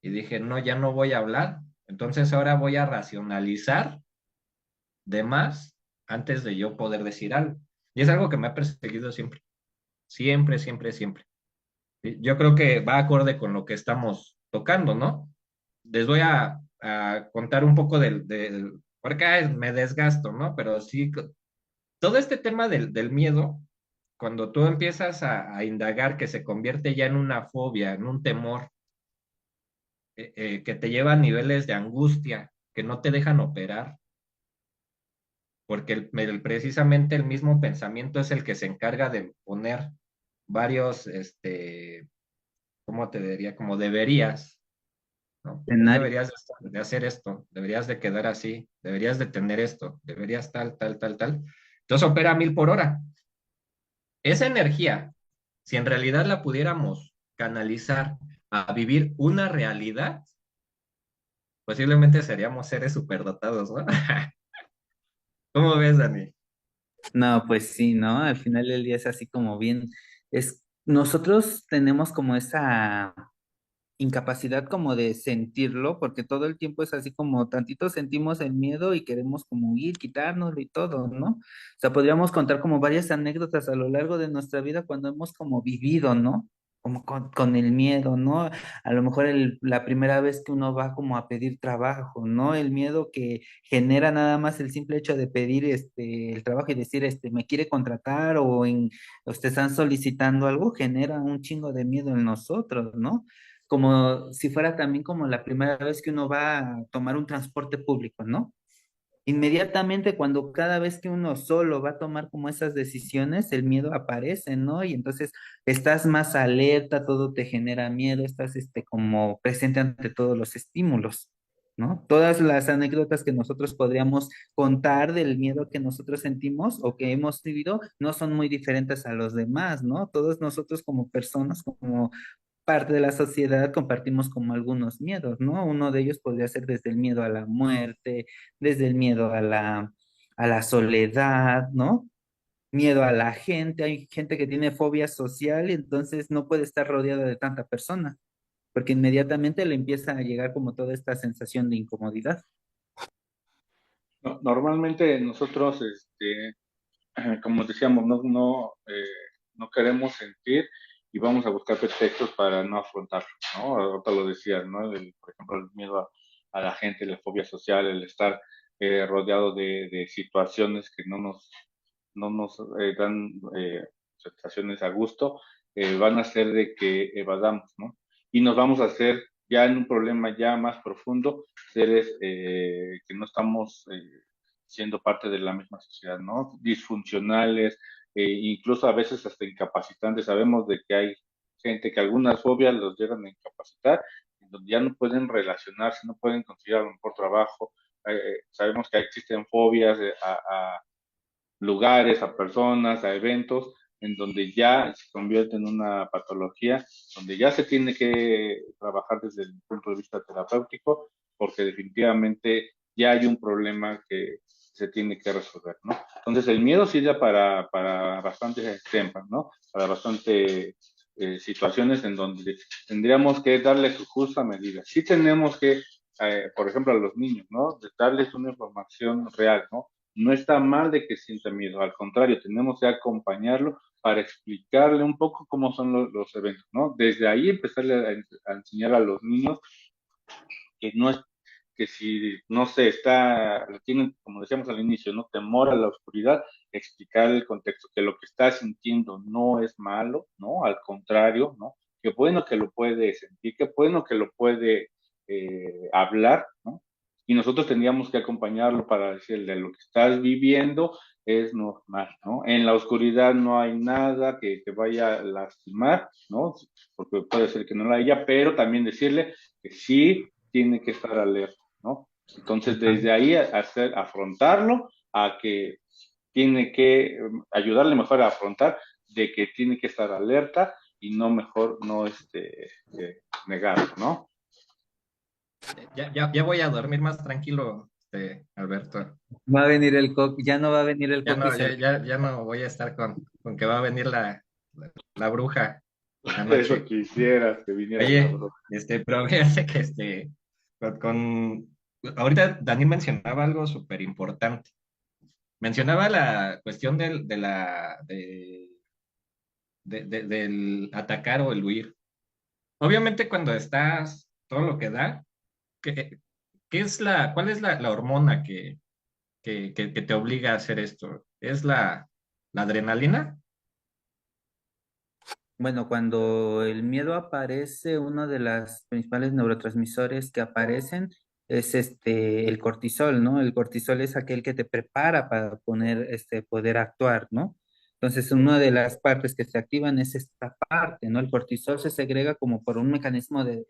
y dije, no, ya no voy a hablar, entonces ahora voy a racionalizar de más antes de yo poder decir algo. Y es algo que me ha perseguido siempre, siempre, siempre, siempre. ¿Sí? Yo creo que va acorde con lo que estamos tocando, ¿no? Les voy a contar un poco porque me desgasto, ¿no? Pero sí, todo este tema del miedo, cuando tú empiezas a indagar que se convierte ya en una fobia, en un temor, que te lleva a niveles de angustia que no te dejan operar, porque precisamente el mismo pensamiento es el que se encarga de poner varios, ¿cómo te diría? Como deberías, ¿no? Tú Escenario. deberías de hacer esto, deberías de quedar así, deberías de tener esto, deberías tal, tal, tal, tal. Entonces opera a 1000 por hora. Esa energía, si en realidad la pudiéramos canalizar a vivir una realidad, posiblemente seríamos seres superdotados, ¿no? ¿Cómo ves, Dani? No, pues sí, ¿no? Al final del día es así como bien, nosotros tenemos como esa incapacidad como de sentirlo, porque todo el tiempo es así como tantito sentimos el miedo y queremos como huir, quitárnoslo y todo, ¿no? O sea, podríamos contar como varias anécdotas a lo largo de nuestra vida cuando hemos como vivido, ¿no? Como con el miedo, ¿no? A lo mejor la primera vez que uno va como a pedir trabajo, ¿no? El miedo que genera nada más el simple hecho de pedir el trabajo y decir, me quiere contratar o te están solicitando algo, genera un chingo de miedo en nosotros, ¿no? Como si fuera también como la primera vez que uno va a tomar un transporte público, ¿no? Inmediatamente cuando cada vez que uno solo va a tomar como esas decisiones, el miedo aparece, ¿no? Y entonces estás más alerta, todo te genera miedo, estás como presente ante todos los estímulos, ¿no? Todas las anécdotas que nosotros podríamos contar del miedo que nosotros sentimos o que hemos vivido no son muy diferentes a los demás, ¿no? Todos nosotros como personas, como parte de la sociedad compartimos como algunos miedos, ¿no? Uno de ellos podría ser desde el miedo a la muerte, desde el miedo a la soledad, ¿no? Miedo a la gente, hay gente que tiene fobia social y entonces no puede estar rodeada de tanta persona, porque inmediatamente le empieza a llegar como toda esta sensación de incomodidad. Normalmente nosotros, como decíamos, no queremos sentir y vamos a buscar pretextos para no afrontarlo, ¿no? Ahorita lo decías, ¿no? Por ejemplo, el miedo a la gente, la fobia social, el estar rodeado de situaciones que no nos dan sensaciones a gusto, van a hacer de que evadamos, ¿no? Y nos vamos a hacer ya en un problema ya más profundo, seres que no estamos siendo parte de la misma sociedad, ¿no? Disfuncionales, incluso a veces hasta incapacitantes. Sabemos de que hay gente que algunas fobias los llegan a incapacitar, en donde ya no pueden relacionarse, no pueden conseguir a lo mejor trabajo. Sabemos que existen fobias a lugares, a personas, a eventos, en donde ya se convierte en una patología, donde ya se tiene que trabajar desde el punto de vista terapéutico, porque definitivamente ya hay un problema que se tiene que resolver, ¿no? Entonces el miedo sirve para bastantes temas, ¿no? Para bastantes situaciones en donde tendríamos que darle su justa medida. Sí tenemos que, por ejemplo, a los niños, ¿no? De darles una información real, ¿no? No está mal de que sienta miedo, al contrario, tenemos que acompañarlo para explicarle un poco cómo son los eventos, ¿no? Desde ahí empezarle a enseñar a los niños que no es, que si, no sé, tienen, como decíamos al inicio, ¿no? Temor a la oscuridad, explicar el contexto, que lo que está sintiendo no es malo, ¿no? Al contrario, ¿no? Que bueno que lo puede sentir, que bueno que lo puede hablar, ¿no? Y nosotros tendríamos que acompañarlo para decirle lo que estás viviendo es normal, ¿no? En la oscuridad no hay nada que te vaya a lastimar, ¿no? Porque puede ser que no la haya, pero también decirle que sí tiene que estar alerta, ¿no? Entonces, desde ahí afrontarlo a que tiene que ayudarle mejor a afrontar de que tiene que estar alerta y no mejor no negarlo, ¿no? Ya voy a dormir más tranquilo, Alberto. Va a venir ya no va a venir el Ya no, coquis. ya no voy a estar con que va a venir la bruja Eso anoche. quisieras que viniera la Oye, broma. pero fíjate que ahorita Daniel mencionaba algo súper importante. Mencionaba la cuestión del atacar o el huir. Obviamente cuando estás todo lo que da, ¿qué, cuál es la hormona que te obliga a hacer esto? ¿Es la adrenalina? Bueno, cuando el miedo aparece, uno de los principales neurotransmisores que aparecen es el cortisol, ¿no? El cortisol es aquel que te prepara para poder actuar, ¿no? Entonces, una de las partes que se activan es esta parte, ¿no? El cortisol se segrega como por un mecanismo de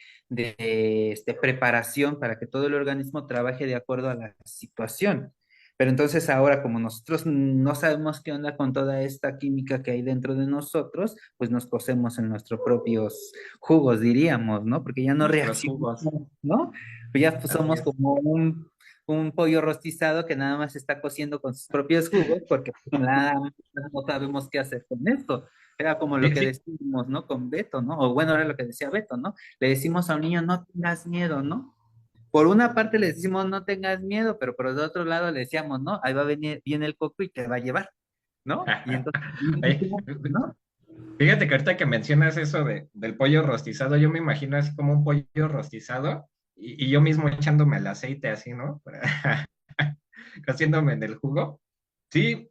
preparación para que todo el organismo trabaje de acuerdo a la situación. Pero entonces ahora, como nosotros no sabemos qué onda con toda esta química que hay dentro de nosotros, pues nos cosemos en nuestros propios jugos, diríamos, ¿no? Porque ya no Nuestros reaccionamos, jugos. ¿no? Pues ya pues, Así somos es. como un pollo rostizado que nada más está cociendo con sus propios jugos porque pues, nada más no sabemos qué hacer con esto. Era como lo que decimos, ¿no? Con Beto, ¿no? O bueno, era lo que decía Beto, ¿no? Le decimos a un niño, no tengas miedo, ¿no? Por una parte le decimos no tengas miedo, pero por el otro lado le decíamos, no, ahí va a venir, viene el coco y te va a llevar, ¿no? Y entonces, Oye, ¿no? fíjate que ahorita que mencionas eso del pollo rostizado, yo me imagino así como un pollo rostizado y yo mismo echándome el aceite así, ¿no? Cociéndome en el jugo. Sí,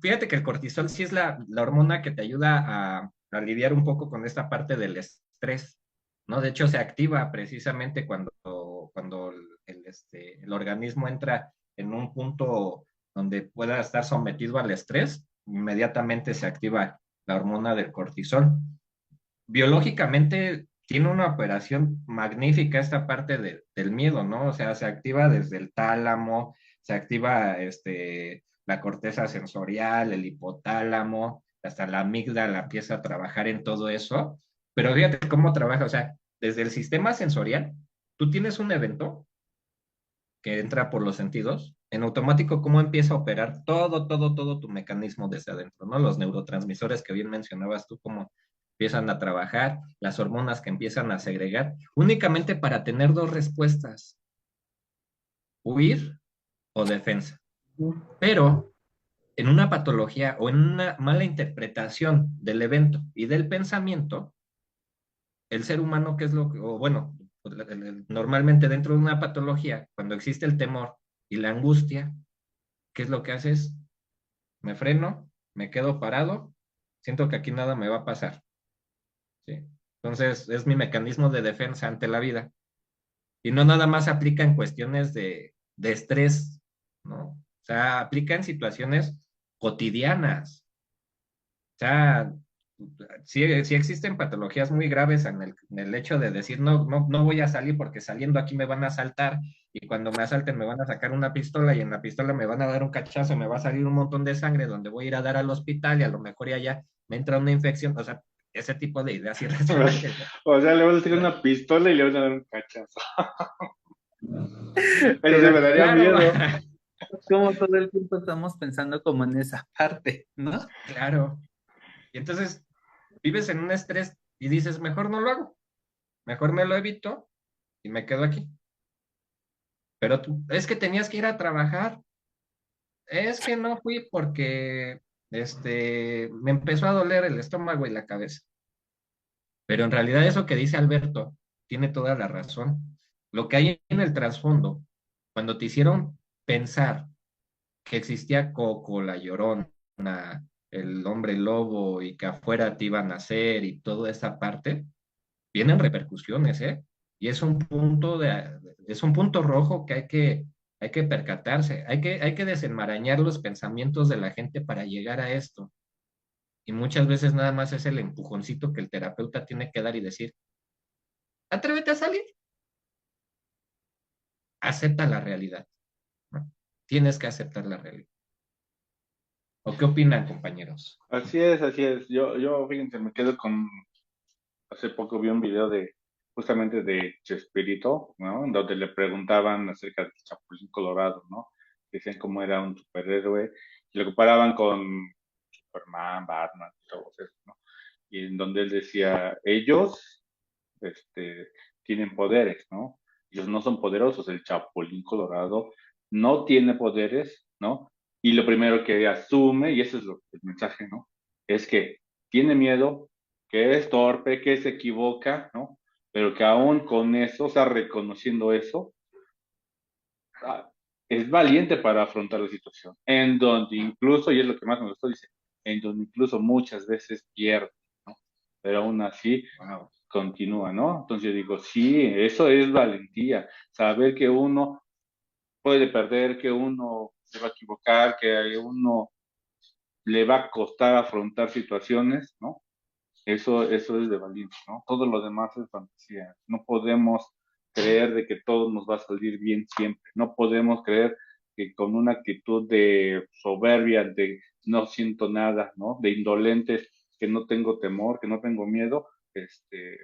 fíjate que el cortisol sí es la hormona que te ayuda a lidiar un poco con esta parte del estrés, ¿no? De hecho, se activa precisamente cuando el organismo entra en un punto donde pueda estar sometido al estrés, inmediatamente se activa la hormona del cortisol. Biológicamente tiene una operación magnífica esta parte del miedo, ¿no? O sea, se activa desde el tálamo, se activa la corteza sensorial, el hipotálamo, hasta la amígdala empieza a trabajar en todo eso. Pero fíjate cómo trabaja, o sea, desde el sistema sensorial, tú tienes un evento que entra por los sentidos, en automático cómo empieza a operar todo tu mecanismo desde adentro, ¿no? Los neurotransmisores que bien mencionabas tú, cómo empiezan a trabajar, las hormonas que empiezan a segregar, únicamente para tener dos respuestas, huir o defensa. Pero en una patología o en una mala interpretación del evento y del pensamiento, el ser humano, ¿qué es lo que, o bueno, normalmente dentro de una patología, cuando existe el temor y la angustia, ¿qué es lo que haces? Me freno, me quedo parado, siento que aquí nada me va a pasar, ¿sí? Entonces, es mi mecanismo de defensa ante la vida. Y no nada más aplica en cuestiones de estrés, ¿no? O sea, aplica en situaciones cotidianas. O sea, sí existen patologías muy graves en el hecho de decir, no voy a salir porque saliendo aquí me van a asaltar y cuando me asalten me van a sacar una pistola y en la pistola me van a dar un cachazo, me va a salir un montón de sangre donde voy a ir a dar al hospital y a lo mejor ya allá me entra una infección. O sea, ese tipo de ideas irracionales, ¿no? O sea, le van a tirar una pistola y le van a dar un cachazo. Eso sí Pero me daría Claro, miedo. como todo el tiempo estamos pensando como en esa parte, ¿no? claro. Y entonces vives en un estrés y dices, mejor no lo hago, mejor me lo evito y me quedo aquí. Pero tú, es que tenías que ir a trabajar. es que no fui porque me empezó a doler el estómago y la cabeza. Pero en realidad eso que dice Alberto tiene toda la razón. Lo que hay en el trasfondo, cuando te hicieron pensar que existía Coco, la Llorona, el hombre lobo y que afuera te iban a hacer y toda esa parte, vienen repercusiones, ¿eh? Y es un punto rojo que hay que percatarse, hay que desenmarañar los pensamientos de la gente para llegar a esto. Y muchas veces nada más es el empujoncito que el terapeuta tiene que dar y decir, atrévete a salir, acepta la realidad, ¿no? Tienes que aceptar la realidad. ¿O qué opinan, compañeros? Así es, así es. Fíjense, me quedo con, hace poco vi un video de, justamente de Chespirito, ¿no? En donde le preguntaban acerca del Chapulín Colorado, ¿no? Decían cómo era un superhéroe, y lo comparaban con Superman, Batman, y todo eso, ¿no? Y en donde él decía, ellos, tienen poderes, ¿no? Ellos no son poderosos, el Chapulín Colorado no tiene poderes, ¿no? Y lo primero que asume, y ese es el mensaje, ¿no? Es que tiene miedo, que es torpe, que se equivoca, ¿no? Pero que aún con eso, o sea, reconociendo eso, ah, es valiente para afrontar la situación, en donde incluso, y es lo que más me gustó, dice, en donde incluso muchas veces pierde, ¿no? Pero aún así Wow. continúa, ¿no? Entonces yo digo, sí, eso es valentía, saber que uno puede perder, que uno se va a equivocar, que a uno le va a costar afrontar situaciones, ¿no? Eso es de valiente, ¿no? Todo lo demás es fantasía. No podemos creer de que todo nos va a salir bien siempre. No podemos creer que con una actitud de soberbia, de no siento nada, ¿no? De indolentes, que no tengo temor, que no tengo miedo,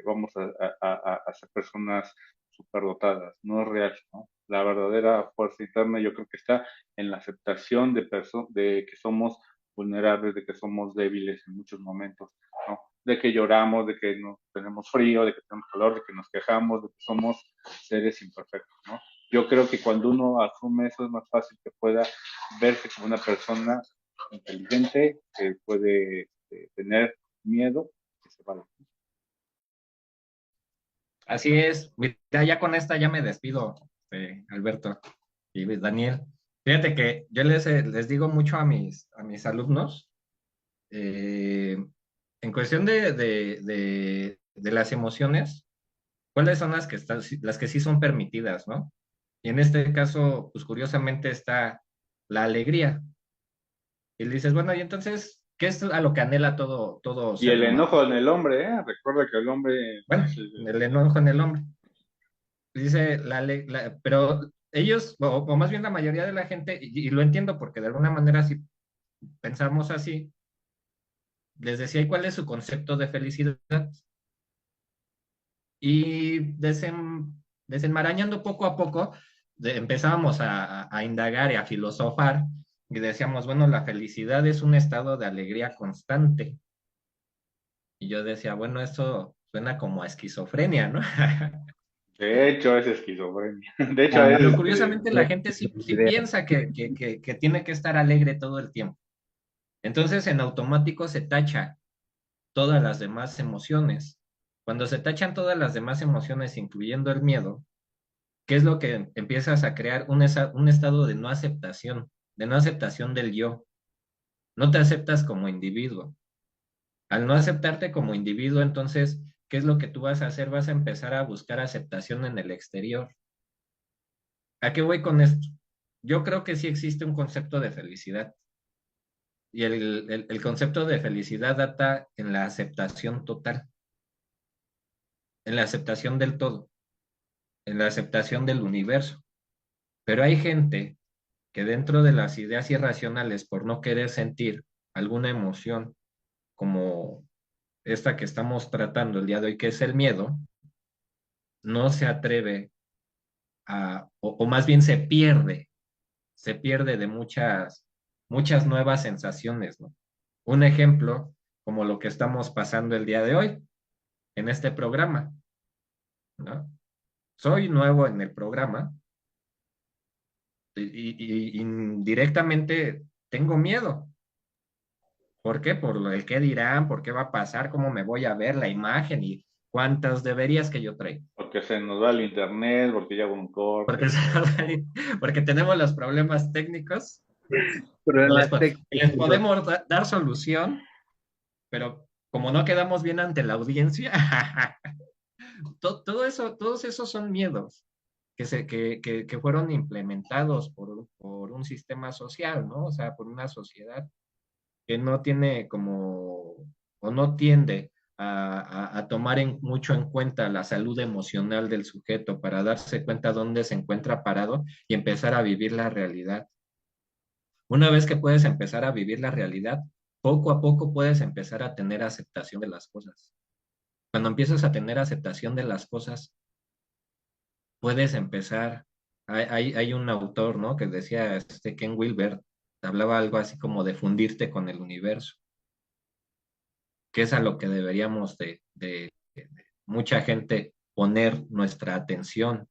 vamos a ser personas superdotadas. No es real, ¿no? La verdadera fuerza interna yo creo que está en la aceptación de que somos vulnerables, de que somos débiles en muchos momentos, ¿no? De que lloramos, de que no tenemos frío, de que tenemos calor, de que nos quejamos, de que somos seres imperfectos, ¿no? Yo creo que cuando uno asume eso es más fácil que pueda verse como una persona inteligente, que puede tener miedo, que se vale. Así es. Mira, ya con esta ya me despido, Alberto y Daniel. Fíjate que yo les digo mucho a mis alumnos, eh, en cuestión de las emociones, ¿cuáles son las que sí son permitidas, ¿no? Y en este caso, pues curiosamente está la alegría. Y le dices, bueno, y entonces, ¿qué es a lo que anhela todo Y ser el humano? enojo en el hombre, ¿eh? Recuerda que el hombre, Bueno, el enojo en el hombre. Dice, pero ellos, o más bien la mayoría de la gente, y lo entiendo porque de alguna manera si pensamos así, les decía, ¿y cuál es su concepto de felicidad? Y desenmarañando poco a poco, empezábamos a indagar y a filosofar y decíamos, bueno, la felicidad es un estado de alegría constante. Y yo decía, bueno, eso suena como a esquizofrenia, ¿no? de hecho, es esquizofrenia. De hecho, es Pero curiosamente la gente sí piensa que tiene que estar alegre todo el tiempo. Entonces en automático se tacha todas las demás emociones. Cuando se tachan todas las demás emociones, incluyendo el miedo, ¿qué es lo que empiezas a crear? Un estado de no aceptación del yo. No te aceptas como individuo. Al no aceptarte como individuo, entonces, ¿qué es lo que tú vas a hacer? Vas a empezar a buscar aceptación en el exterior. ¿A qué voy con esto? Yo creo que sí existe un concepto de felicidad. Y el concepto de felicidad data en la aceptación total, en la aceptación del todo, en la aceptación del universo. Pero hay gente que dentro de las ideas irracionales, por no querer sentir alguna emoción como esta que estamos tratando el día de hoy, que es el miedo, no se atreve o más bien se pierde de muchas nuevas sensaciones, ¿no? Un ejemplo, como lo que estamos pasando el día de hoy en este programa, ¿no? Soy nuevo en el programa indirectamente tengo miedo. ¿Por qué? Por el qué dirán, por qué va a pasar, cómo me voy a ver la imagen y cuántas deberías que yo traigo. Porque se nos va el internet, porque ya hubo un corte. Porque, porque tenemos los problemas técnicos y Problemas y les técnicos. podemos dar solución, pero como no quedamos bien ante la audiencia, todo eso, todos esos son miedos que fueron implementados por un sistema social, ¿no? O sea, por una sociedad que no tiene como, o no tiende a tomar mucho en cuenta la salud emocional del sujeto para darse cuenta dónde se encuentra parado y empezar a vivir la realidad. Una vez que puedes empezar a vivir la realidad, poco a poco puedes empezar a tener aceptación de las cosas. Cuando empiezas a tener aceptación de las cosas, puedes empezar. Hay un autor, ¿no? Que decía, Ken Wilber, hablaba algo así como de fundirte con el universo, que es a lo que deberíamos de mucha gente poner nuestra atención,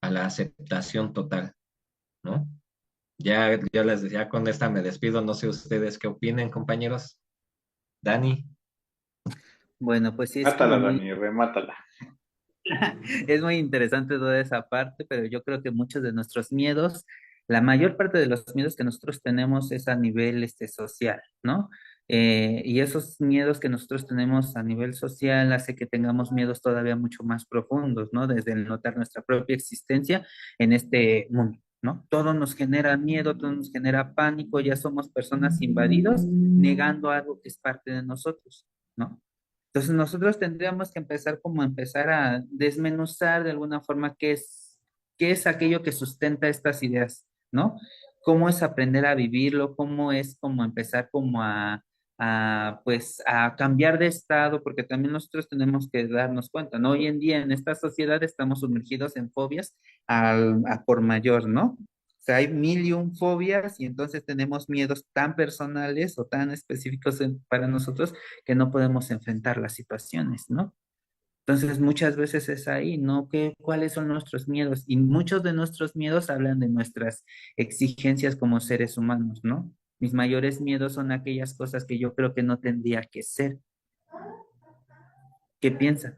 a la aceptación total, ¿no? Ya, yo les decía, con esta me despido, no sé ustedes qué opinen, compañeros. Dani. Bueno, pues sí, es Mátala, como muy, Dani, remátala. es muy interesante toda esa parte, pero yo creo que muchos de nuestros miedos, la mayor parte de los miedos que nosotros tenemos es a nivel social, ¿no? Y esos miedos que nosotros tenemos a nivel social hace que tengamos miedos todavía mucho más profundos, ¿no? Desde el notar nuestra propia existencia en este mundo, ¿no? Todo nos genera miedo, todo nos genera pánico, ya somos personas invadidos, negando algo que es parte de nosotros, ¿no? Entonces nosotros tendríamos que empezar como a empezar a desmenuzar de alguna forma qué es aquello que sustenta estas ideas, ¿no? Cómo es aprender a vivirlo, cómo es como empezar como pues a cambiar de estado, porque también nosotros tenemos que darnos cuenta, ¿no? Hoy en día en esta sociedad estamos sumergidos en fobias a por mayor, ¿no? O sea, hay mil y un fobias y entonces tenemos miedos tan personales o tan específicos para nosotros que no podemos enfrentar las situaciones, ¿no? Entonces muchas veces es ahí, ¿no? ¿Cuáles son nuestros miedos? Y muchos de nuestros miedos hablan de nuestras exigencias como seres humanos, ¿no? Mis mayores miedos son aquellas cosas que yo creo que no tendría que ser. ¿Qué piensan?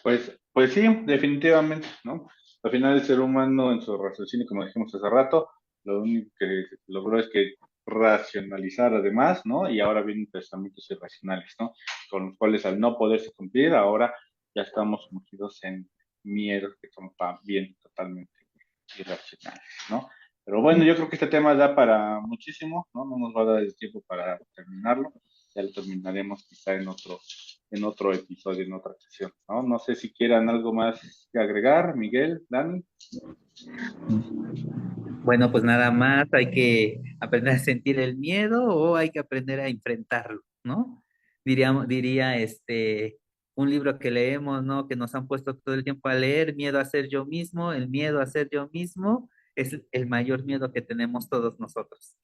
Pues sí, definitivamente, ¿no? Al final el ser humano en su raciocinio, como dijimos hace rato, lo único que logró es que racionalizar además, ¿no? Y ahora vienen pensamientos irracionales, ¿no? Con los cuales al no poderse cumplir, ahora ya estamos sumergidos en miedos que son bien totalmente irracionales, ¿no? Pero bueno, yo creo que este tema da para muchísimo, ¿no? No nos va a dar el tiempo para terminarlo. Ya lo terminaremos quizá en otro episodio, en otra sesión, ¿no? No sé si quieran algo más que agregar, Miguel, Dani. Bueno, pues nada más hay que aprender a sentir el miedo o hay que aprender a enfrentarlo, ¿no? Diría un libro que leemos, ¿no? Que nos han puesto todo el tiempo a leer, Miedo a ser yo mismo, el miedo a ser yo mismo es el mayor miedo que tenemos todos nosotros.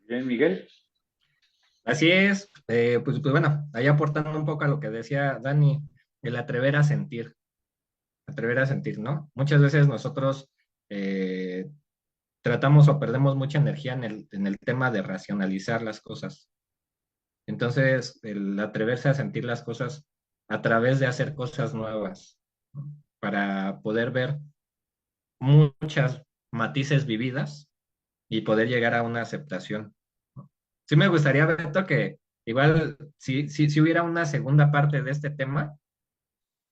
Bien, Miguel. Así es, pues bueno, ahí aportando un poco a lo que decía Dani, el atrever a sentir, ¿no? Muchas veces nosotros eh, tratamos o perdemos mucha energía en el tema de racionalizar las cosas. Entonces, el atreverse a sentir las cosas a través de hacer cosas nuevas, ¿no? Para poder ver muchas matices vividas y poder llegar a una aceptación, ¿no? Sí me gustaría, Beto, que igual si hubiera una segunda parte de este tema,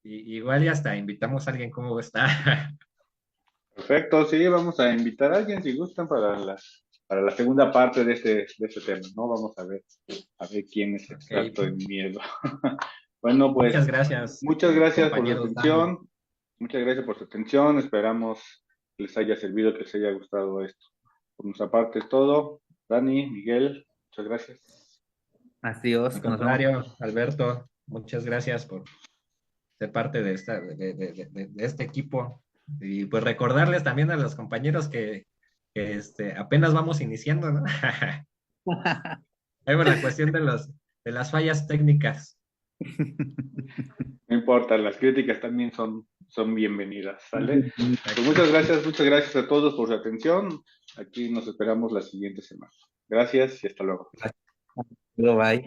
igual y hasta invitamos a alguien cómo está. Perfecto, sí, vamos a invitar a alguien si gustan para la segunda parte de este tema, ¿no? Vamos a ver quién es Ok, experto pues, en miedo. Bueno, muchas pues gracias, muchas gracias por su compañeros Dani. atención. Muchas gracias por su atención. Esperamos que les haya servido, que les haya gustado esto. Por nuestra parte es todo. Dani, Miguel, muchas gracias. Al Adiós, nos vemos. contrario, Alberto, muchas gracias por ser parte de, de este equipo. Y pues recordarles también a los compañeros que apenas vamos iniciando, ¿no? Ahí por la cuestión de las fallas técnicas. No importa, las críticas también son bienvenidas, ¿sale? Pues muchas gracias a todos por su atención. Aquí nos esperamos la siguiente semana. Gracias y hasta luego. Bye.